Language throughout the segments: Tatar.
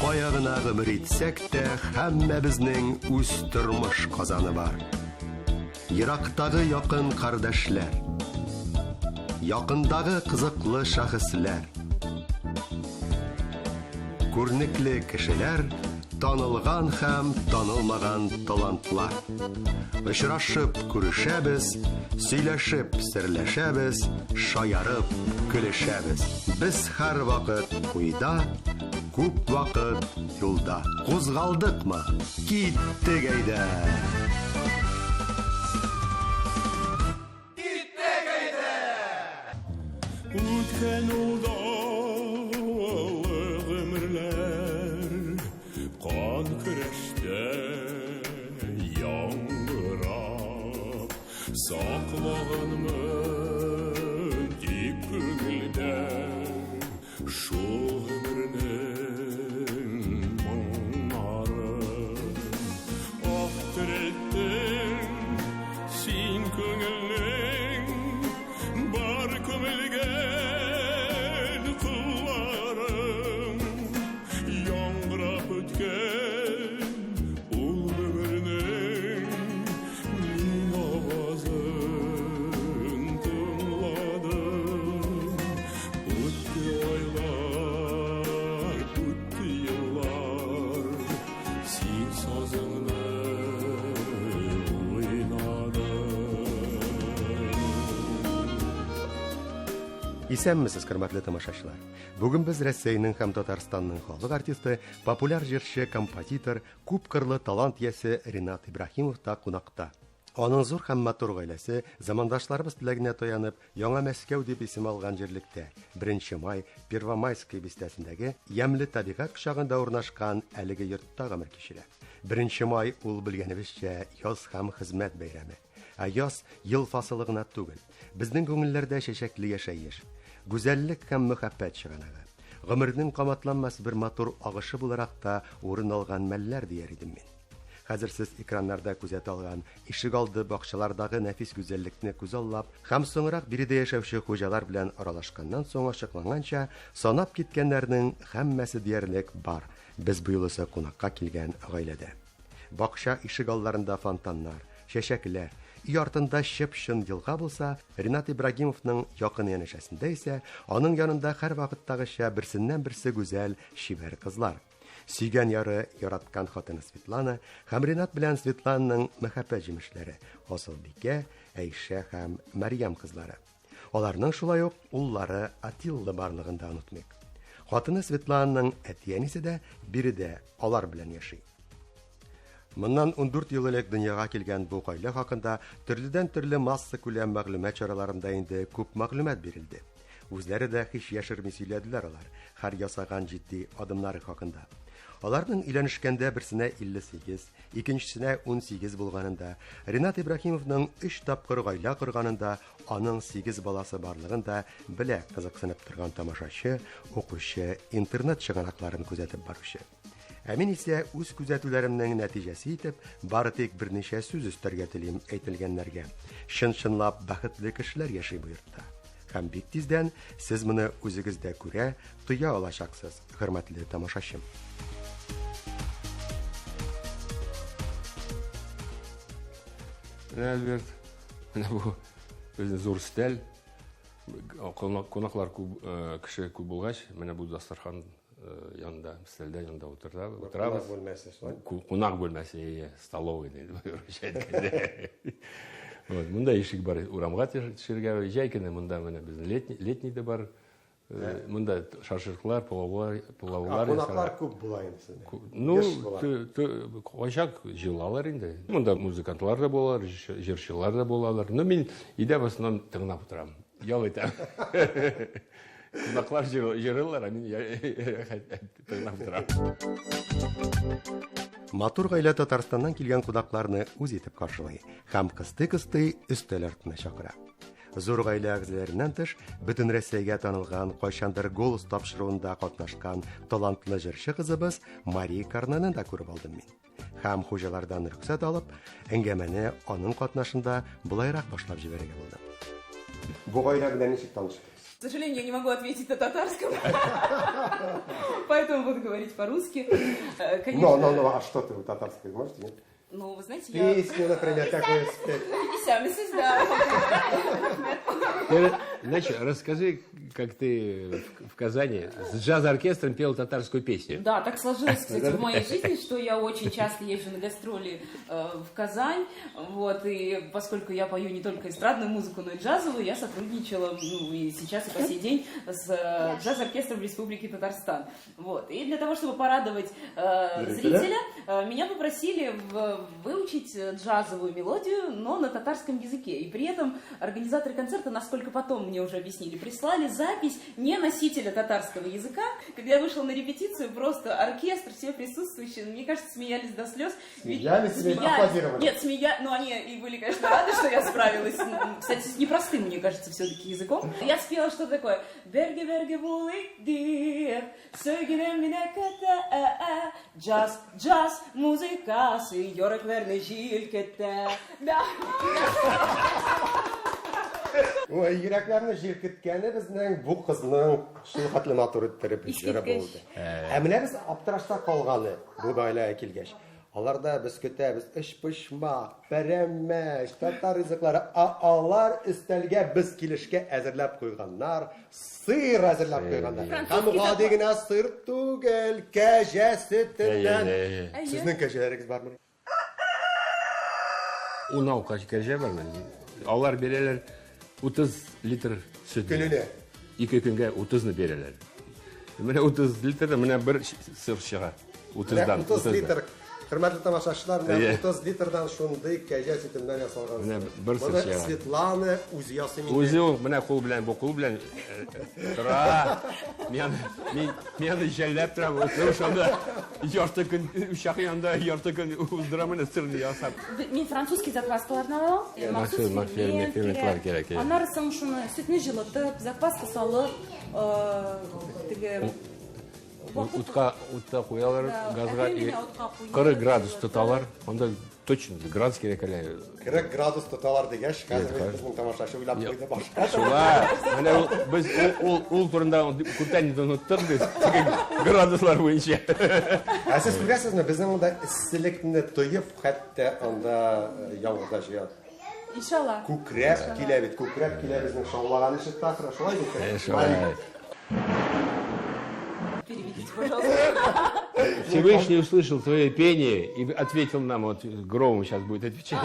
Кая гына гомер итсәк тә, һәммәбезнең үз тормыш казаны бар. Ерактагы якын кардәшләр, якындагы кызыклы шәхесләр, күрнекле кешеләр, танылган һәм танылмаган талантлар. Очрашып күрешәбез, сөйләшеп серләшәбез, шаярып көлешәбез. Без һәр вакыт куйда, күп вакыт юлда. Кузгалдыкмы? Киттек әйдә. Киттек әйдә. Үткән улда гомерләр кан көрәштә яңгырап саклаганмы тик күңелдә шул гомернең моңнарын ахтыреттең син күңелнең бар күмелгән кулларың яңгырап үткән ул гомернең мин авазын тыңладым. Үтте айлар, үтте еллар, син сазыңны Исәнмесез, хөрмәтле тамашачылар. Бүген без Россиянең һәм Татарстанның халык артисты, популяр җырчы, композитор, күп кырлы талант иясе Ринат Ибраһимовта кунакта. Аның зур һәм матур гаиләсе замандашларыбыз теләгенә таянып, Яңа Мәскәү дип исем алган җирлектә 1 май Первомайская бистәсендәге ямьле табигать кочагында урнашкан әлеге йортта гомер кичерә. 1 май ул белгәнебезчә яз һәм хезмәт бәйрәме. Ә яз ел фасылы гына түгел. Безнең күңелләрдә чәчәкле яшәеш, гүзәллек һәм мәхәббәт чыганагы. Гомернең каматланмас бер матур агышы буларак та урын алган мәлләр дияр идем мин. Хәзер сез экраннарда күзәтә алган ишегалды бакчалардагы нәфис гүзәллекне күз аллап, һәм соңрак биредә яшәүче хуҗалар белән аралашканнан соң ачыкланганча, санап киткәннәрнең һәммәсе диярлек бар. Без бу юлы кунакка килгән гаиләдә. Бакча ишегалларында фонтаннар, чәчәкләр, үй артында чып-чын елга булса, Ринат Ибраһимовның якын янәшәсендә исә аның янында һәр вакыттагыча берсеннән-берсе гүзәл, шибәр кызлар. Сөйгән яры, яраткан хатыны Светлана һәм Ринат белән Светлананың мәхәббәт җимешләре Асылбикә, Әйшә һәм Мәрьям кызлары. Аларның шулай ук уллары Атилла барлыгын да онытмыйк. Хатыны Светлананың әти-әнисе дә биредә алар белән яши. Моннан 14 ел элек дөньяга килгән бу гаилә хакында төрледән-төрле масса күләм мәгълүмат чараларында инде күп мәгълүмат бирелде. Үзләре дә һич яшерми сөйләделәр алар һәр ясаган җитди адымнары хакында. Аларның өйләнешкәндә берсенә 58, икенчесенә 18 булганында, Ринат Ибраһимовның 3 тапкыр гаилә корганында, аның 8 баласы барлыгында белә кызыксынып торган тамашачы, укучы, интернет чыганакларын күзәтеп баручы. Ә мин исә үз күзәтүләремнең нәтиҗәсе итеп, бары тик берничә сүз өстәргә телим әйтелгәннәргә. Чын-чынлап бәхетле кешеләр яши бу йортта. Һәм бик тиздән сез моны үзегездә күрә, тоя алачаксыз, хөрмәтле тамашачым. Альберт, менә бу безнең зур стәл, кунаклар кеше күп булгач, менә бу дастархан янында, стәлдә янында утырабыз. Кунак бүлмәсе, столовый дип әйткәндә. Монда ишек бар, урамга төшәргә, җәй көне монда менә безнең летний дә бар. Монда шашлыклар, пулаулар. Кунаклар күп була инде. Ну, кайчак җыелалар инде. Монда музыкантлар да булалар, җырчылар да булалар. Ну, мин идә басынан тыңлап утырам. Ял итәм. Кунаклар җырлыйлар, мин тыңлап утырам. Матур гаилә Татарстаннан килгән кунакларны үз итеп каршылый һәм кысты-кысты өстәл артына чакыра. Зур гаилә әгъзаларыннан тыш, бөтен Россиягә танылган, кайчандыр голос тапшыруында катнашкан талантлы җырчы кызыбыз Мария Карнаны да күреп алдым мин. Һәм хуҗалардан рөхсәт алып, әңгәмәне аның катнашында булайрак башлап җибәрергә булдым. Бу гаилә белән ничек таныштыгыз? К сожалению, я не могу ответить на татарском, поэтому буду говорить по-русски. А что ты в татарской можете? Ну, вы знаете, я... Песню, например, какую спеть? И сами да. Значит, расскажи, как ты в Казани с джаз-оркестром пел татарскую песню. Да, так сложилось, кстати, в моей жизни, что я очень часто езжу на гастроли в Казань, вот, и поскольку я пою не только эстрадную музыку, но и джазовую, я сотрудничала, ну, и сейчас, и по сей день с джаз-оркестром Республики Татарстан, вот, и для того, чтобы порадовать зрителя, меня попросили выучить джазовую мелодию, но на татарском языке, и при этом организаторы концерта, насколько потом мне уже объяснили, прислали запись не носителя татарского языка. Когда я вышла на репетицию, просто оркестр, все присутствующие, мне кажется, смеялись до слез. Смеялись, аплодировали? Нет, но они и были, конечно, рады, что я справилась. Кстати, с непростым, мне кажется, все-таки языком. Я спела что такое. Берге-берге булык дир, söyginem mine kete, джаз, джаз, музыкасы, йорыклерны жилкете. Да. Ой, йөрәкләрне җиркеткәне безнең бу кызның шулхатлы матур иттереп җыра булды. Менә без аптырашта калганы бу гаиләгә килгәч. Аларда без көтәбез эш-пошмак, пәрәмәч, татар ризыклары, алар өстәлгә без килешкә әзерләп куйганнар, сыр әзерләп куйганнар. Һәм гади генә сыр түгел, кәҗә сөтеннән. Сезнең кәҗәләрегез бармы? Унау кәҗә бармы? Алар бирәләр 30 литр сөт. Көненә. 2 көнгә 30-ны бирәләр. Менә 30 литр, менә бер сыр чыга. 30-дан. 30 литр. Хөрмәтле тамашачылар, 30 литрдан шундый кәҗә сөтеннән ясалган. Менә бер сыр чыга. Светлана үзе ясый мине. Үзе менә кул белән, бу кул белән тора. Мен җәлләп торам. Шунда ярты көн ушак янында ярты көн уздырам менә сырны ясап. Мин французский закваскаларны алам. Махсус кирәк. Аннары соң шуны сөтне җылытып, закваска салып, теге утка куялар, газга 40 градус тоталар. Анда точно градус кирәк әле. 40 градус тоталар дигәч, хәзер безнең тамашачы уйлап куйды башка. Шулай. Менә без ул турында күптән оныттык без градуслар буенча. Сез күрәсезме, безнең монда эсселекне тоеп, хәтта анда яңгырда җыя. Иншалла. Күкрәк килә бит, күкрәк килә безнең шаулаган ишеттә, шулай бит. Шулай. Переведите, пожалуйста. Всевышний услышал твое пение и ответил нам, вот Громов сейчас будет отвечать.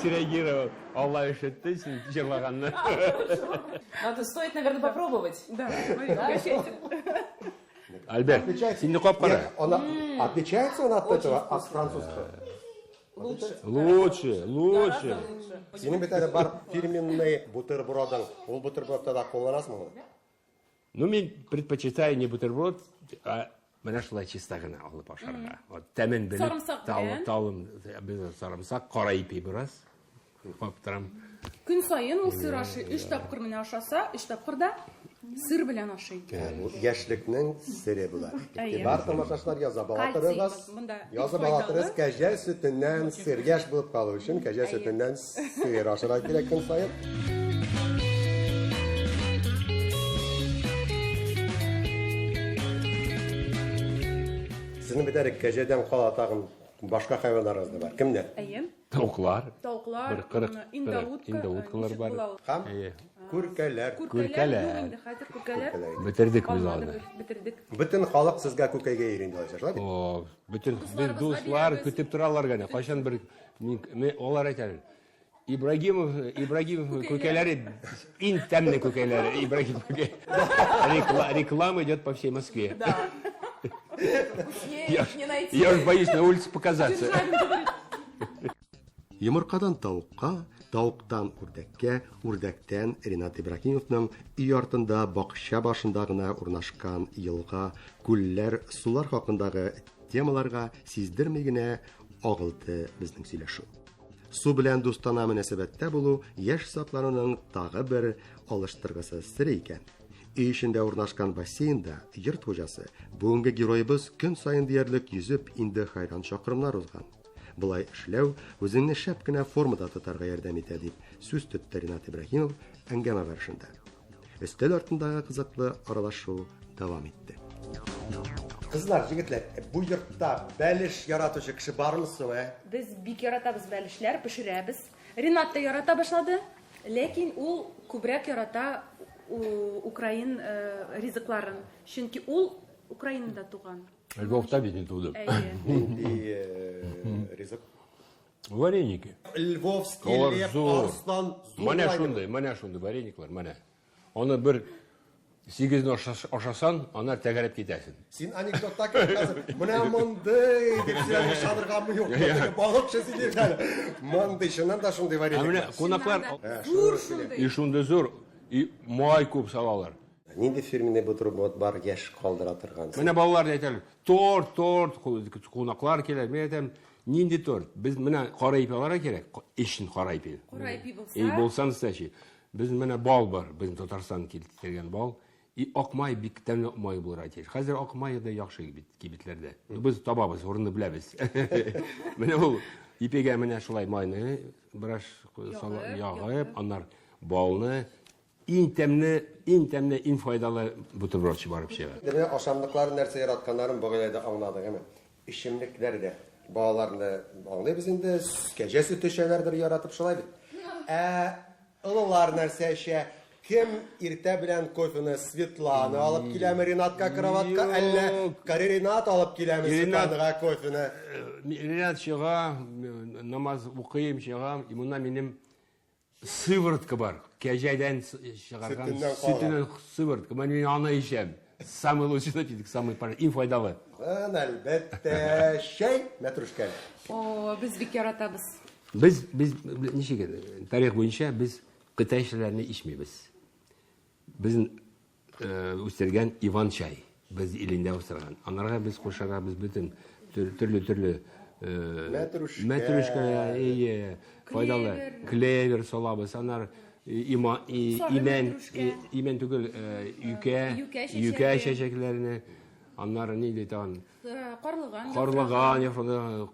Среагировал. Аллах ишетти, сен җырлаганны. Надо, стоит, наверное, попробовать. Да, угощайте. Альберт, син не капкара. Она отличается он от этого, от французского? Лучше. Синең бит әле бар фирменный бутербродың. Ул бутербродта да кулланасыңмы? Ну, мен предпочитаю не бутерброд, а менә шулай чиста гына алып ашарга. Вот тәмен белеп, талым, сарымсак, кара ипи бераз. Каптырам. Көн сайын ул сыр ашый, 3 тапкыр менә ашаса, 3 тапкыр да сыр белән ашый. Бу яшьлекнең сире була. Бар тамашачылар яза балатырыгыз. Яза балатырыгыз кәҗә сөтеннән сыр яшь булып калу өчен кәҗә сөтеннән сыр ашарга кирәк көн сайын. Сезнең бит кәҗәдән кала тагын башка хайваннарыгыз да бар. Кемнәр? Тавыклар. Тавыклар, индауткалар бар. Һәм күркәләр. Инде хәзер күркәләр. Бетердек без аны. Бетердек. Бөтен халык сезгә күкәйгә йөринде шулай бит? О, бөтен дуслар көтеп торалар гына. Кайчан бер алар әйтәләр. Ибрагимов күкәләре, иң тәмле күкәләре, Ибрагим күкәй. Реклама идет по всей Москве. Да. Не найти. Я уж боюсь на улице показаться. Йомыркадан тауыкка, тауыктан үрдәккә, үрдәктән Ринат Ибрагимовның өй артында бакча башында гына урнашкан елга, күлләр, сулар хакындагы темаларга сиздерми генә агылды безнең сөйләшү. Су белән дустана мөнәсәбәттә булу яшь сакларының тагы бер алыштыргысыз сире икән. Өй эчендә урнашкан бассейнда йорт хуҗасы бүгенге героебыз көн саен диярлек йөзеп инде хайран чакрымнар узган. Булай эшләү үзеңне шәп кенә формада тотарга ярдәм итә дип сүз тотты Ринат Ибрагимов әңгәмә барышында. Өстәл артындагы кызыклы аралашу дәвам итте. Кызлар, җегетләр, бу йортта бәлеш яратучы кеше бармы соң, Без бик яратабыз бәлешләр, пешерәбез. Ринат та ярата башлады, ләкин ул күбрәк ярата Украин ризыкларын. Чөнки ул Украинада туган. Львовта ведь не туда. Нинди ризык? Вареники. Львовский лев, Зур. арслан, зур. Менә шундай варениклар, менә. Аны бер 8 ашасан, аны тәгәрәп китәсен. Син анекдотта хәзер менә мондый дип сөйләгән шадырганмы юк? Балык шәсидер. Мондый шуннан да шундый Менә вариант. кунаклар Зур шундай. и шундай зур, и май күп салалар. Нинди фирменный бутерброд бар яшь калдыра торган. Менә балалар әйтәләр, торт, кунаклар килә. Мен әйтәм, нинди торт? Без менә кара ипи аларга кирәк, ишин кара ипи. Кара ипи булса. Булсан сәчи. Без менә бал бар, безнең Татарстан килтергән бал. И акмай бик тәмле акмай булыр әйтер. Хәзер акмай да яхшы кибетләрдә. Без табабыз, урынны беләбез. Менә ул ипегә менә шулай майны бераз ягып, аннар балны иң тәмле, иң файдалы бутерброд чыгарып чыга. Менә ашамлыклар нәрсә яратканнарын бөгеләдә аңладык, әме. Ишемлекләр дә балаларны аңлыйбыз инде, кәҗә сөте эчәләрдер яратып шулай бит. Олылар нәрсә эчә? Кем иртә белән кофены Светлана алып киләме Ринатка кроватка, әллә Ринат алып киләме Светланага кофены? Ринат чыга, намаз укыйм чыгам, и монда минем сыворотка бар. Кәҗәдән чыгарган сөтеннән сыворотка. Мен аны ичәм. Самый лучший напиток, самый иң файдалы. Әлбәттә, чәй, мәтрүшкә. О, без бик яратабыз. Без ничек тарих буенча без кытайчыларны ичмибез. Безнең үстергән Иван чай. Без илендә үстергән. Анарга без кушарабыз бөтен төрле мәтрүшкә, файдалы клевер салабыз. Анар имән түгел, юкә чәчәкләрне, аннары ни дитан? Карлыган,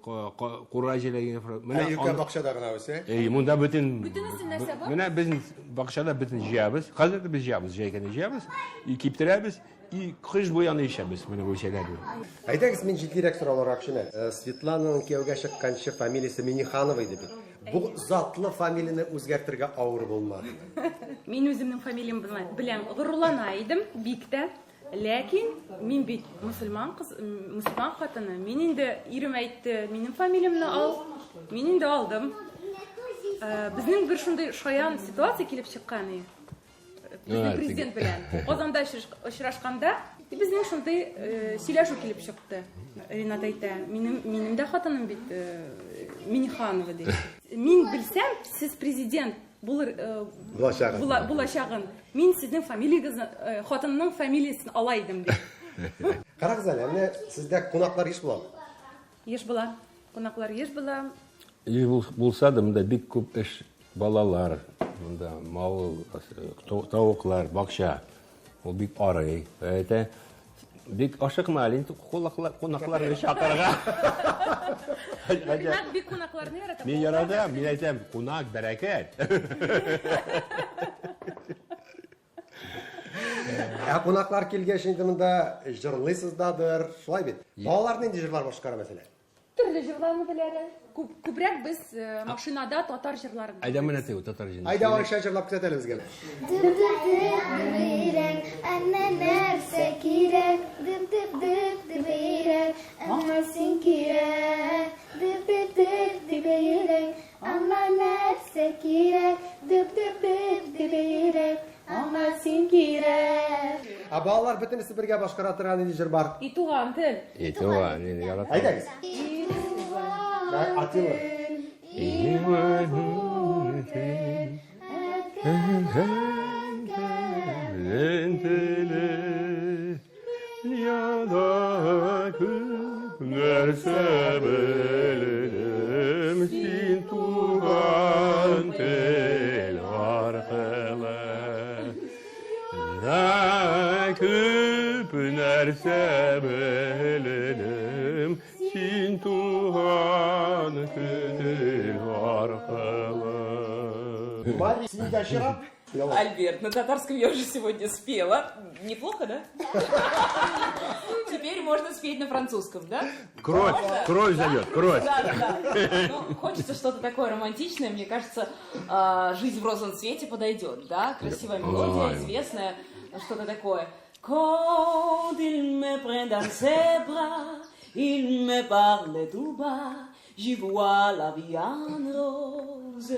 кура җиләгән. Менә юкә бакчада гына үсә. Монда бөтен нәрсә бар? менә безнең бакчада бөтен җыябыз. Хәзер без җыябыз, җәйгәне җыябыз, и киптерәбез, и кыш буяны ишәбез менә бу чәйләрне. Әйдәгез, мин җитдирәк сорауларга төшенәм. Светлананың кияүгә чыкканчы фамилиясе Миниханова иде бит. Бу затлы фамилияны үзгәртергә авыр булмады. Мин үземнең фамилиям белән горурлана идем, бик тә. Ләкин мин бит мусульман хатыны. Мин инде ирем әйтте, минем фамилиямны ал. Мин инде алдым. Безнең бер шундый шаян ситуация килеп чыккан иде. Безнең президент белән Казанда очрашканда, безнең шундый сөйләшү килеп чыкты. Ринат әйтә, минем дә хатыным бит Миниханова ди. Мин белсәм, сез президент булачагын. Мин сезнең фамилиягызны, хатынның фамилиясын ала идем ди. Карагыз әле, менә сездә кунаклар еш була. Еш була. Кунаклар еш була. И булса да монда бик күп эш, балалар, монда мал, тавыклар, бакча. Ул бик арый. Әйтә, бик ашыкма, инде кунакларны чакырга. Ринат бик кунакларны ярата. Мин яратам, мин әйтәм, кунак бәрәкәт. Кунаклар килгәч инде монда җырлыйсыздадыр, шулай бит. Балалар нинди җырлар башкара мәсәлән? Төрле җырларны беләләр. Күбрәк без машинада татар җырларын. Әйдә менә тәү татар җырлары. Айда Айша җырлап күрсәтәле безгә. Әнә нәрсә кирәк, дип бирәк, аңа син кирәк, дип бирәк, аңа нәрсә кирәк, дип бирәк, аңа син кирәк. Балалар бөтенесе бергә башкара торган нинди җыр бар? И туган тел. Туган, инде яратам. Әйдәгез. Атилы. Нәрсә белем син туган тел аркылы. Күп нәрсә белем син туган тел аркылы. Мали син дә чират. Альберт, на татарском я уже сегодня спела. Неплохо, да? Теперь можно спеть на французском, да? Кровь зовет, кровь. Да. Ну, хочется что-то такое романтичное. Мне кажется, «Жизнь в розовом цвете» подойдет, да? Красивая мелодия, известная. Что-то такое. Quand il me prend dans ses bras, il me parle tout bas, j'y vois la vie en rose.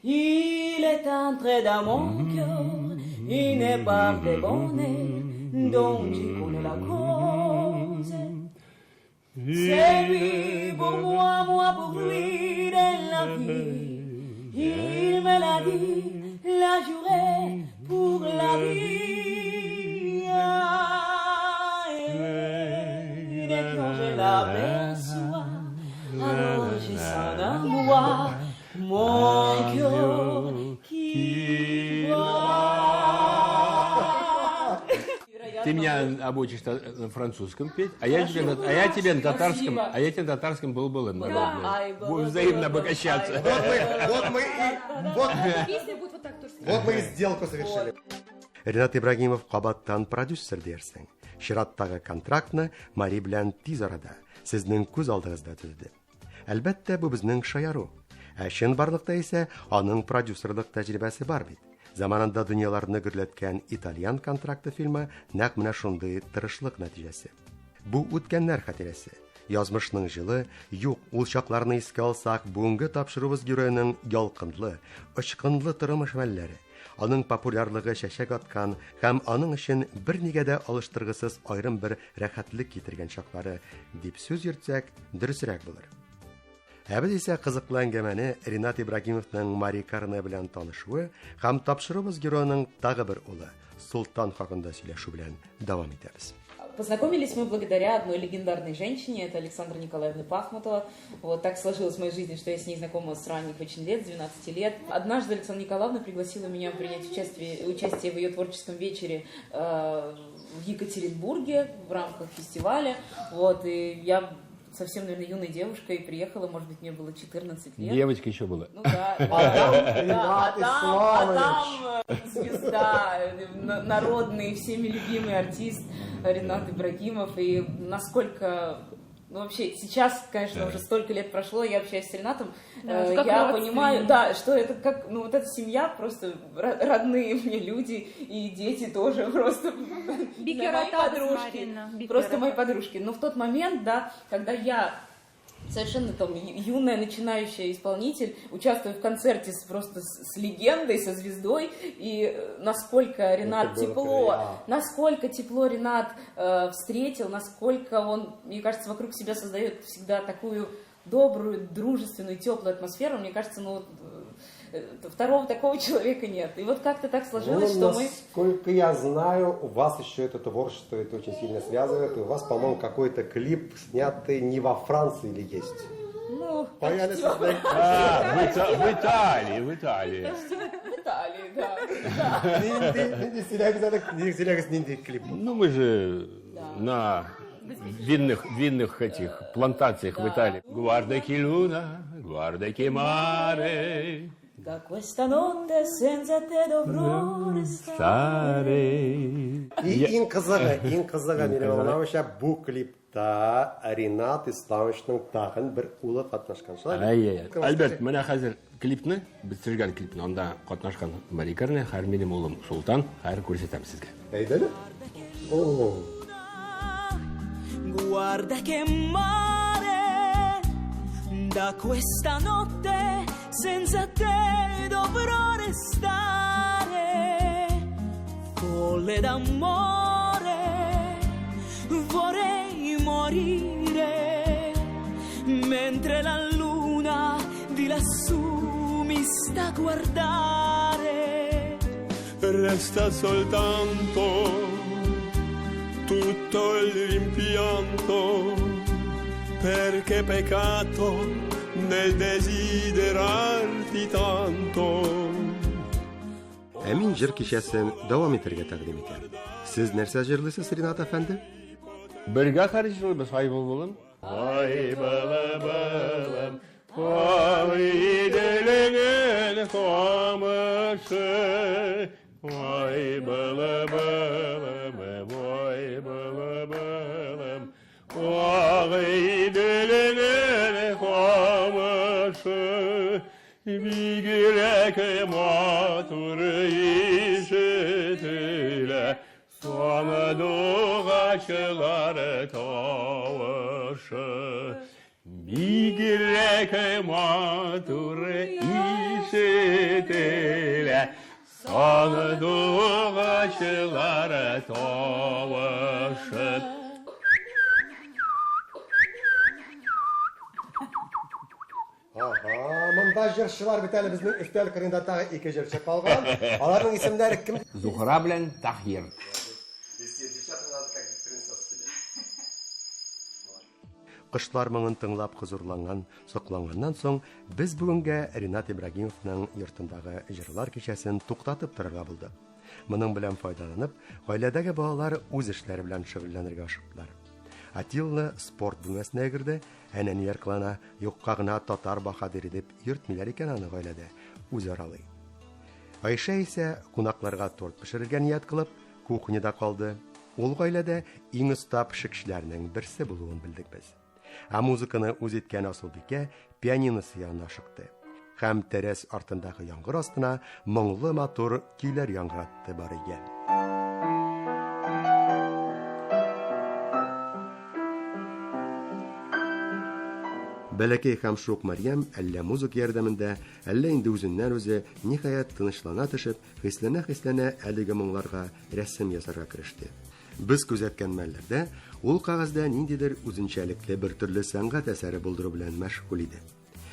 Il est entré dans mon cœur, il n'est pas de bonheur, dont j'y connais la cause. C'est lui pour moi, moi pour lui de la vie. Il me l'a dit, l'a juré pour la vie. Et quand je l'aperçois, alors je sens en moi mon cœur qui bat. Ты меня обучишь на французском петь, а я тебе на татарском был-былым. Будем взаимно обогащаться. Вот мы и сделку совершили. Ринат Ибрагимов кабаттан продюсер дерсең. Шираттагы контрактны Мари белән тиз арада сезнең күз алдыгызда төзде. Әлбәттә, бу безнең шаяру. Чын барлыкта исә аның продюсерлык тәҗрибәсе бар бит. Заманында дөньяларны гөрләткән итальян контракты фильмы нәкъ менә шундый тырышлык нәтиҗәсе. Бу үткәннәр хатирәсе. Язмышның җылы, юк, ул чакларны искә алсак, бүгенге тапшырыбыз героеның ялкынлы, ычкынлы тормыш мәлләре, аның популярлыгы чәчәк аткан һәм аның өчен бернигә дә алыштыргысыз аерым бер рәхәтлек китергән чаклары дип сүз йөртсәк, дөресрәк булыр. Без исә кызыклы әңгәмәне Ринат Ибрагимовның Мари Карне белән танышуы һәм тапшырыбыз героеның тагы бер улы Султан хакында сөйләшү белән дәвам итәбез. Познакомились мы благодаря одной легендарной женщине, это Александра Николаевна Пахмутова. Вот так сложилось в моей жизни, что я с ней знакома с ранних очень лет, с 12 лет. Однажды Александра Николаевна пригласила меня принять участие в ее творческом вечере в Екатеринбурге в рамках фестиваля. Вот, и я совсем, наверное, юной девушкой приехала, может быть, мне было 14 лет. Девочка еще была. Ну да. А там звезда, народный, всеми любимый артист Ринат Ибрагимов. И насколько... Ну, вообще, сейчас, конечно, уже столько лет прошло, я общаюсь с Ринатом, я понимаю, да, что это как, ну, вот эта семья, просто родные мне люди, и дети тоже просто мои подружки, просто мои подружки. Но в тот момент, да, когда я совершенно там юная начинающая исполнитель, участвую в концерте просто с легендой, со звездой, и насколько Ринат насколько тепло Ринат встретил, насколько он, мне кажется, вокруг себя создает всегда такую добрую, дружественную, теплую атмосферу. Мне кажется, ну второго такого человека нет. И вот как-то так сложилось, что мы... Насколько я знаю, у вас еще это творчество это очень сильно связывает. И у вас, по-моему, какой-то клип, снятый не во Франции или есть? Ну, в Италии. В Италии, да. Ну, мы же на винных этих плантациях в Италии. Guarda che luna, guarda che mare. Da questa notte senza te dovrò restare. Ең қызығы менің ойымша бұл клипта Ринат Исламовичтың тағын бір улы қатнашқан шығар. Альберт, менә хәзер клипны, бітірген клипны, онда қатнашқан Мари Карне, һәр минем улым Султан, һәр күрсәтәм сезгә. Әйдәле? Guarda che mare, da questa notte senza te dovrò restare, folle d'amore, vorrei morire, mentre la luna di lassù mi sta a guardare. Resta soltanto tutto il rimpianto, perché peccato nel desiderarti tanto. Мин җыр кичәсен дәвам итәргә тәкъдим итәм. Сез нәрсә җырлыйсыз, Ринат әфәнде? Бергә каршы җырлыйбыз, ай булым. Ай булым. Ой, делеген камышы, ой, былы-былым, ой, былы-былым. Ой, делеген камышы, бигерәк матур ишетелә, соңы дугачылар тавышы. Бигерәк матур ишетелә, соңы дугачылар тавышы. Монда җырчылар бит әле безнең өстәл кырында тагы 2 җырчы калган. Аларның исемнәре кем? Зухра белән Тахир. Кышлар моңын тыңлап хозурланган, сокланганнан соң без бүгенгә Ринат Ибрагимовның йортындагы җырлар кичәсен туктатып торырга булдык. Моның белән файдаланып, гаиләдәге балалар үз эшләре белән шөгыльләнергә ашыктылар. Атилла спорт бүлмәсенә керде, әнәнияр кылана, юкка гына татар баһадир дип йөртмиләр икән аны гаиләдә, үзе аралый. Айша исә кунакларга торт пешерергә ният кылып, кухняда калды. Ул гаиләдә иң оста пешекчеләрнең берсе булуын белдек без. Ә музыканы үз иткән Асылбикә пианиносы янына ашыкты. Һәм тәрәс артындагы яңгыр астына моңлы матур көйләр яңгыратты бар икән. Бәләкәй һәм шук Марьям әллә музыка ярдәмендә, әллә инде үзеннән-үзе ниһаять тынычлана төшеп, хисләнә әлеге моңларга рәсем ясарга кереште. Без күзәткән мәлләрдә ул кагазда ниндидер үзенчәлекле бер төрле сәнгать әсәре булдыру белән мәшгуль иде.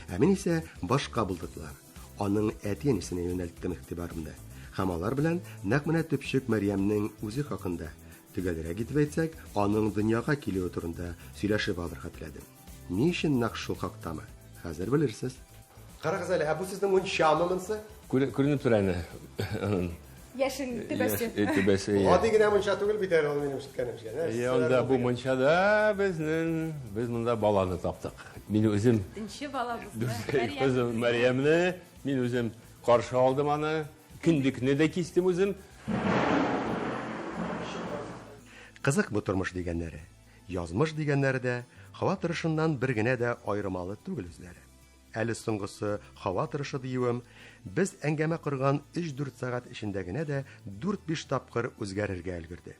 Ә мин исә башка булдыклар. Аның әти-әнисенә юнәлттем игътибарымны. Һәм алар белән нәкъ менә төпчек Марьямның үзе хакында, төгәлрәк итеп әйтсәк, аның дөньяга килүе турында сөйләшеп алырга теләдем. Ни өчен нәкъ шул хактамы? Хәзер белерсез. Карагыз әле, бу сезнең мунчамымсы? Күренеп тора инде. Яшен төбәсе. Төбәсе. Гади генә мунча түгел бит әле ул минем ишеткәнемчә. Анда бу мунчада без монда баланы таптык. Мин үзем Икенче балабыз. кызым Марьямны мин үзем каршы алдым аны. Киндикне дә кистем үзем. Кызык бу тормыш дигәннәре. Язмыш дигәннәре дә һава тырышыннан бер генә дә аермалы түгел үзләре. Әле соңгысы һава тырышы диюем, без әңгәмә корган 3-4 сәгать эчендә генә дә 4-5 тапкыр үзгәрергә өлгерде.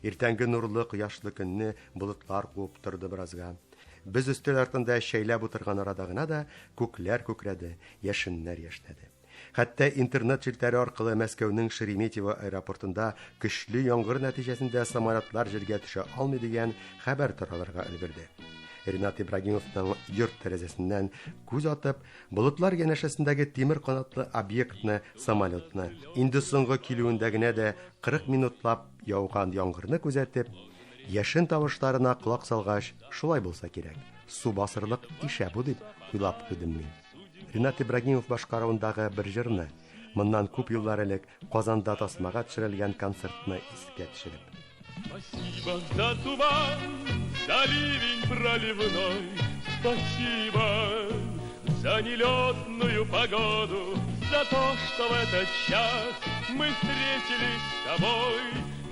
Иртәнге нурлы кояшлы көнне болытлар куып торды беразга. Без өстәл артында шәйләп утырган арада гына да күкләр күкрәде, яшеннәр яшнәде. Хәтта интернет челтәре аркылы Мәскәүнең Шереметьево аэропортында көчле яңгыр нәтиҗәсендә самолетлар җиргә төшә алмый дигән хәбәр таралырга өлгерде. Ринат Ибрагимовның йорт тәрәзәсеннән күз атып, болытлар янәшәсендәге тимер канатлы объектны, самолетны, инде соңгы килүендә генә дә 40 минутлап яуган яңгырны күзәтеп, яшен тавышларына колак салгач, шулай булса кирәк. Су басырлык ишә бу дип уйлап куйдым мин. Ринат Ибрагимов башкаруындагы бер җырны, моннан күп еллар элек Казанда тасмага төшерелгән концертны искә төшереп. Спасибо за туман, за ливень проливной, спасибо за нелетную погоду, за то, что в этот час мы встретились с тобой.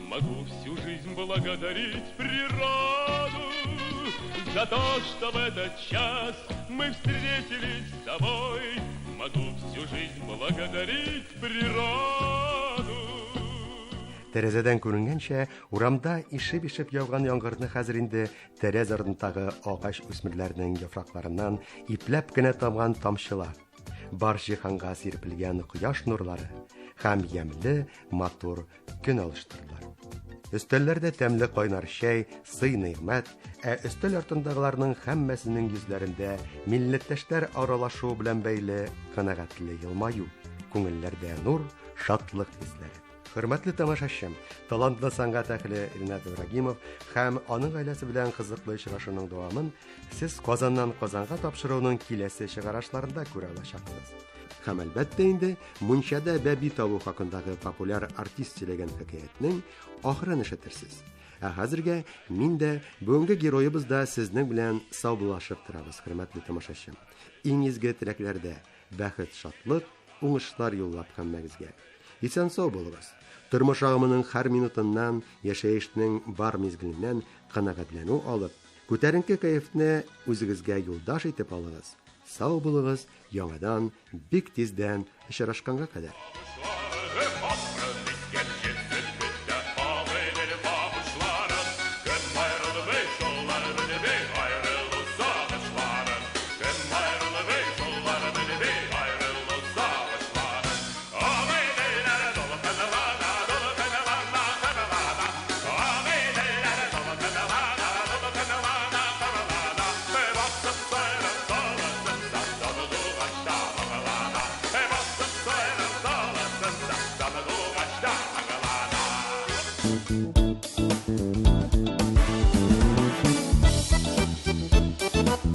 Могу всю жизнь благодарить природу за то, что в этот час мы встретились с тобой. Могу всю жизнь благодарить природу. Тәрәзәдән күренгәнчә, урамда ишеп яуган яңгырны хәзер инде тәрәз артындагы агач үсмерләрнең яфракларыннан ипләп кенә тамган тамчылар, бар җиһанга сирпелгән кояш нурлары һәм ямьле, матур көн алыштырдылар. Өстәлләрдә тәмле кайнар чәй, сый-нигъмәт, ә өстәл артындагыларның һәммәсенең йөзләрендә милләттәшләр аралашуы белән бәйле канәгатьле елмаю, күңелләрдә нур, шатлык хисләре. Хөрмәтле тамашачым, талантлы сәнгать әһле Ринат Ибрагимов һәм аның гаиләсе белән кызыклы очрашуның дәвамын сез Казаннан Казанга тапшыруның киләсе чыгарашларында күрә алачаксыз. Һәм әлбәттә инде мунчада бәби табу хакындагы популяр артист сөйләгән хикәятнең ахырын ишетерсез. Хәзергә мин дә бүгенге героебыз да сезнең белән саубуллашып торабыз, хөрмәтле тамашачы. Иң изге теләкләрдә бәхет, шатлык, уңышлар юллап һәммәгезгә. Исән сау булыгыз. Тормыш агымының һәр минутыннан, яшәешнең бар мизгеленнән канәгатьләнү алып, күтәренке кайфны үзегезгә юлдаш итеп алыгыз. Сау булыгыз, яңадан бик тиздән очрашканга кадәр.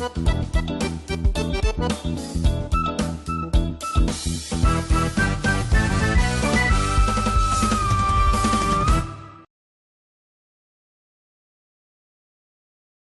Thank you.